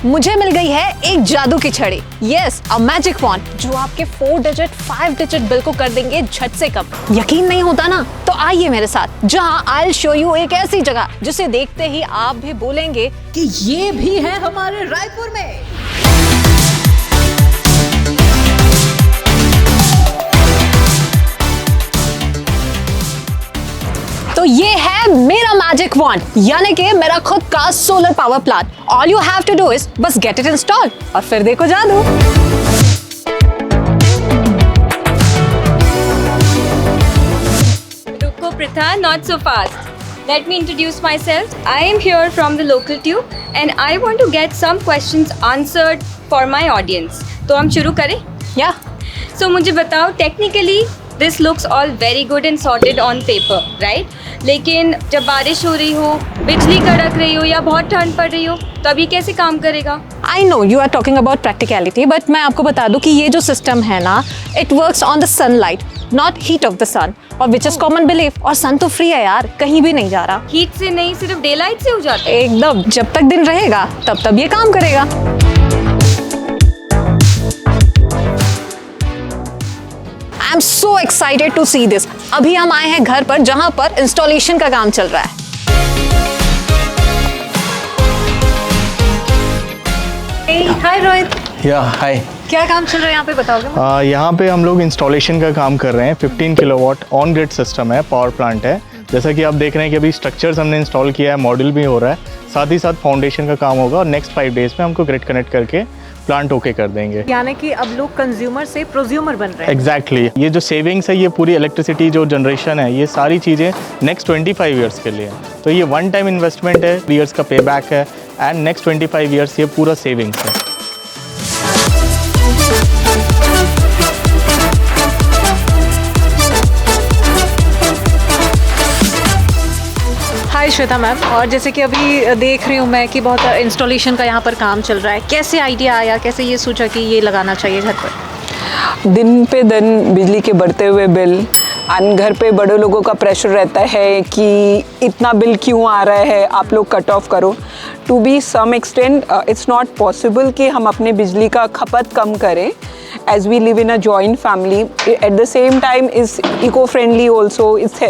मुझे मिल गई है एक जादू की छड़ी। यस, अ मैजिक वॉन्ड जो आपके 4 डिजिट 5 डिजिट बिल को कर देंगे झट से कम। यकीन नहीं होता ना, तो आइए मेरे साथ, जहां आई विल शो यू एक ऐसी जगह जिसे देखते ही आप भी बोलेंगे कि ये भी है हमारे रायपुर में। तो ये है मेरा मैजिक वॉन्ड, यानी कि मेरा खुद का solar power plant. All you have to do is बस गेट इट इंस्टॉल्ड और फिर देखो जादू। रुको Pritha, not so fast. Let me introduce myself. I am here from the local tube and I want to get some questions answered for my audience. तो हम शुरू करें? या So मुझे बताओ, technically this looks all very good and sorted on paper, right? लेकिन जब बारिश हो रही हो, बिजली कड़क रही हो या बहुत ठंड पड़ रही हो, तो अब ये कैसे काम करेगा? I know you are talking about practicality, but मैं आपको बता दूं कि ये जो सिस्टम है ना, it works on the sunlight, not heat of the sun, और विच इज कॉमन बिलीफ। और सन तो फ्री है यार, कहीं भी नहीं जा रहा। हीट से नहीं, सिर्फ डे लाइट से हो जाता है? एकदम, जब तक दिन रहेगा तब ये काम करेगा। I am so excited to see this. अभी हम आए हैं घर पर, जहां पर इंस्टॉलेशन का काम चल रहा है। हाय रोहित। या हाय। क्या काम चल रहा है यहाँ पे, बताओगे? यहाँ पे हम लोग इंस्टॉलेशन का काम कर रहे हैं। 15 किलोवाट ऑन ग्रिड सिस्टम है, पावर प्लांट है। जैसा कि आप देख रहे हैं कि अभी स्ट्रक्चर्स हमने इंस्टॉल किया है, मॉड्यूल भी हो रहा है, साथ ही साथ फाउंडेशन का काम होगा और नेक्स्ट 5 डेज में हमको ग्रिड कनेक्ट करके प्लांट ओके कर देंगे। यानी कि अब लोग कंज्यूमर से प्रोज्यूमर बन रहे हैं। एग्जैक्टली ये जो सेविंग्स है, ये पूरी इलेक्ट्रिसिटी जो जनरेशन है, ये सारी चीज़ें नेक्स्ट 25 ईयर्स के लिए है। तो ये वन टाइम इन्वेस्टमेंट है, 3 ईयर्स का पे बैक है एंड नेक्स्ट 25 ईयर्स ये पूरा सेविंग्स है। हाय श्वेता मैम, और जैसे कि अभी देख रही हूँ मैं कि बहुत इंस्टॉलेशन का यहाँ पर काम चल रहा है। कैसे आइडिया आया, कैसे ये सोचा कि ये लगाना चाहिए घर पर? दिन पे दिन बिजली के बढ़ते हुए बिल, घर पे बड़े लोगों का प्रेशर रहता है कि इतना बिल क्यों आ रहा है, आप लोग कट ऑफ करो। To be some extent it's not possible कि हम अपने बिजली का खपत कम करें, as we live in a joint family. At the same time is eco-friendly also. It's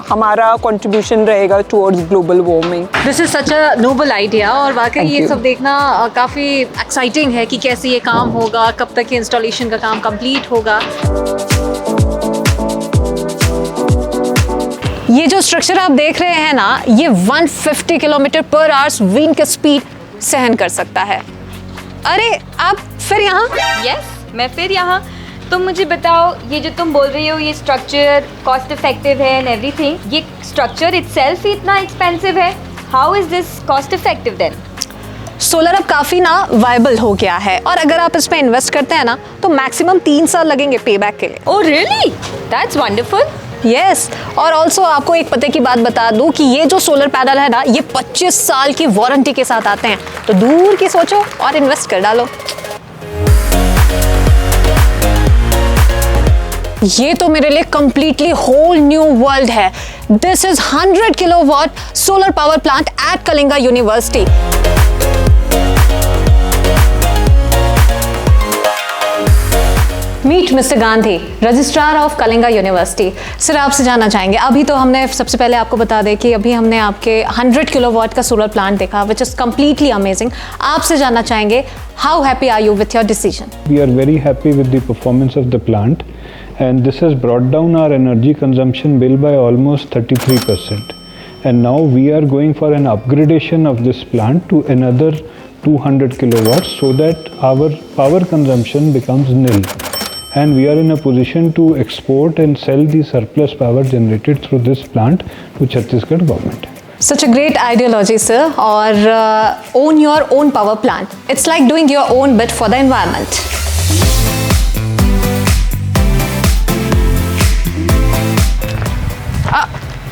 हमारा contribution रहेगा towards global warming. This is such a Nobel idea, और वाकई ये सब देखना काफ़ी एक्साइटिंग है कि कैसे ये काम होगा, कब तक ये इंस्टॉलेशन का काम कंप्लीट होगा। ये जो स्ट्रक्चर आप देख रहे हैं ना, ये 150 किलोमीटर पर आवर्स विंड की स्पीड सहन कर सकता है। अरे आप फिर यहाँ? Yes, मैं फिर यहाँ। तुम मुझे बताओ, ये जो तुम बोल रही हो ये स्ट्रक्चर कॉस्ट इफेक्टिव है एंड एवरीथिंग, ये स्ट्रक्चर इटसेल्फ ही इतना एक्सपेंसिव है, how is this cost effective then? Solar अब काफ़ी ना वायबल हो गया है, और अगर आप इसमें इन्वेस्ट करते हैं ना, तो मैक्सिमम 3 साल लगेंगे पे बैक के लिए। Oh really? That's wonderful. Yes, और ऑल्सो आपको एक पते की बात बता दूं कि ये जो सोलर पैनल है ना, ये 25 साल की वारंटी के साथ आते हैं। तो दूर की सोचो और इन्वेस्ट कर डालो। ये तो मेरे लिए कंप्लीटली होल न्यू वर्ल्ड है। This is 100 kilowatt solar power plant at Kalinga university. Meet mister Gandhi, registrar of Kalinga university. Sir आपसे जानना चाहेंगे, अभी तो हमने सबसे पहले आपको बता दें कि अभी हमने आपके 100 किलोवाट का सोलर प्लांट देखा, विच इज़ कम्प्लीटली अमेजिंग। आपसे जानना चाहेंगे, how happy are you with your decision? We are very happy with the performance of the plant, and this has brought down our energy consumption bill by almost 33%. And now we are going for an upgradation of this plant to another 200 kilowatts so that our power consumption becomes nil. And we are in a position to export and sell the surplus power generated through this plant to Chhattisgarh government. Such a great ideology, sir. और own your own power plant. It's like doing your own bit for the environment.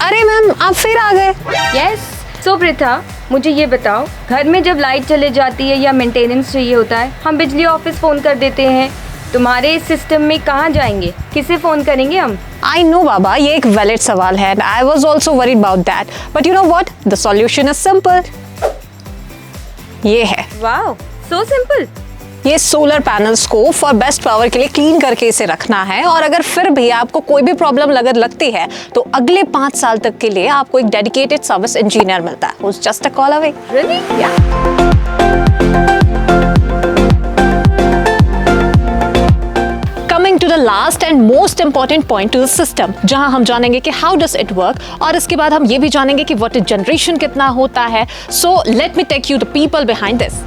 अरे ma'am, आप फिर आ गए? Yes. सो प्रिथा, मुझे ये बताओ, घर में जब लाइट चले जाती है या मेंटेनेंस चाहिए होता है, हम बिजली ऑफिस फ़ोन कर देते हैं। तुम्हारे इस सिस्टम में कहाँ जाएंगे, किसे फ़ोन करेंगे हम? I know बाबा, ये एक वैलिड सवाल है। I was also worried about that. But you know what? The solution is simple. ये है। Wow, So simple. ये सोलर पैनल्स को फॉर बेस्ट पावर के लिए क्लीन करके इसे रखना है, और अगर फिर भी आपको कोई भी प्रॉब्लम अगर लगती है तो अगले 5 साल तक के लिए आपको एक डेडिकेटेड सर्विस इंजीनियर मिलता है, who's just a call away. Really? Yeah. Coming to the last and most important point to the system, जहां हम जानेंगे कि how does it work, और इसके बाद हम ये भी जानेंगे कि what is generation कितना होता है. So let me take you the people behind this.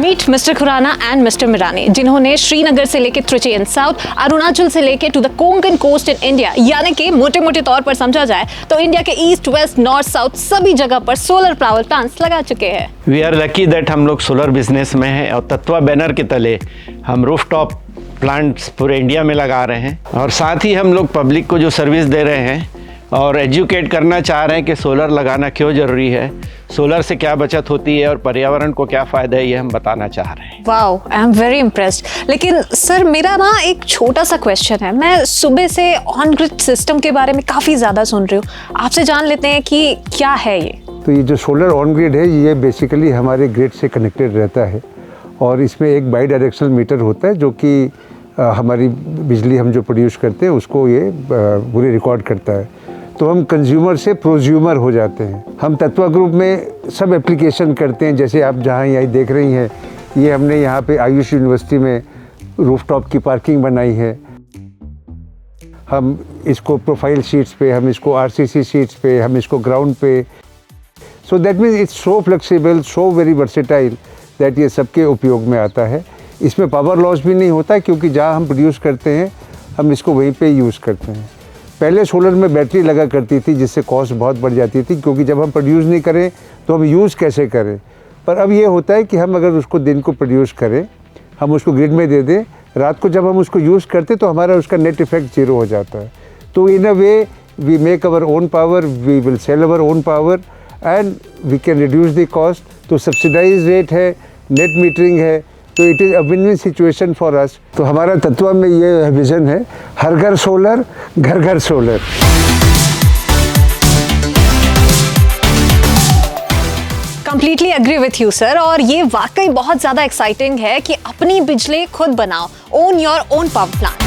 Meet mister Khurana and mister Mirani, जिन्होंने श्रीनगर से लेकर त्रिची इन साउथ, अरुणाचल से लेकर to the Konkan coast in India, यानी कि मोटे मोटे तौर पर समझा जाए तो इंडिया के ईस्ट वेस्ट नॉर्थ साउथ सभी जगह पर सोलर पावर प्लांट्स लगा चुके हैं. वी आर लकी दैट हम लोग सोलर बिजनेस में हैं और तत्वा बैनर के तले हम रूफटॉप प्लांट्स पूरे इंडिया में लगा रहे हैं, और साथ ही हम लोग पब्लिक को जो सर्विस दे रहे हैं और एजुकेट करना चाह रहे हैं कि सोलर लगाना क्यों ज़रूरी है, सोलर से क्या बचत होती है और पर्यावरण को क्या फ़ायदा है, ये हम बताना चाह रहे हैं. Wow, I am very impressed. लेकिन सर मेरा ना एक छोटा सा क्वेश्चन है. मैं सुबह से ऑन ग्रिड सिस्टम के बारे में काफ़ी ज़्यादा सुन रही हूँ, आपसे जान लेते हैं कि क्या है ये. तो ये जो सोलर ऑन ग्रिड है ये बेसिकली हमारे ग्रिड से कनेक्टेड रहता है, और इसमें एक बाई डायरेक्शनल मीटर होता है जो कि हमारी बिजली हम जो प्रोड्यूस करते हैं उसको ये पूरी रिकॉर्ड करता है. तो हम कंज्यूमर से प्रोज्यूमर हो जाते हैं. हम तत्वा ग्रुप में सब एप्लीकेशन करते हैं, जैसे आप जहाँ यही देख रही हैं, ये हमने यहाँ पे आयुष यूनिवर्सिटी में रूफटॉप की पार्किंग बनाई है. हम इसको प्रोफाइल शीट्स पे, हम इसको आरसीसी शीट्स पे, हम इसको ग्राउंड पे. So that means it's so flexible, so very versatile that ये सबके उपयोग में आता है. इसमें पावर लॉस भी नहीं होता क्योंकि जहाँ हम प्रोड्यूस करते हैं हम इसको वहीं पे यूज़ करते हैं. पहले सोलर में बैटरी लगा करती थी जिससे कॉस्ट बहुत बढ़ जाती थी, क्योंकि जब हम प्रोड्यूस नहीं करें तो हम यूज़ कैसे करें. पर अब ये होता है कि हम अगर उसको दिन को प्रोड्यूस करें, हम उसको ग्रिड में दे दें, रात को जब हम उसको यूज़ करते तो हमारा उसका नेट इफेक्ट जीरो हो जाता है. तो in a way we make our own power, we will sell our own power and we can reduce the cost. तो सब्सिडाइज रेट है, नेट मीटरिंग है, तो it is a win win situation for us. तो हमारा तत्वा में ये vision है, हर घर सोलर, घर घर solar. Completely agree with you sir, और ये वाकई बहुत ज़्यादा एक्साइटिंग है कि अपनी बिजली खुद बनाओ, own your own power plant.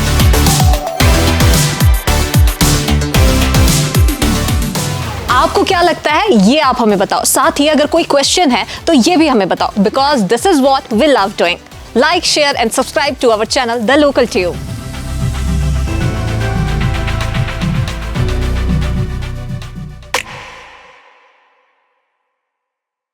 आपको क्या लगता है ये आप हमें बताओ. साथ ही अगर कोई क्वेश्चन है तो ये भी हमें बताओ, because this is what we love doing. Like, share and subscribe to our channel the local tube.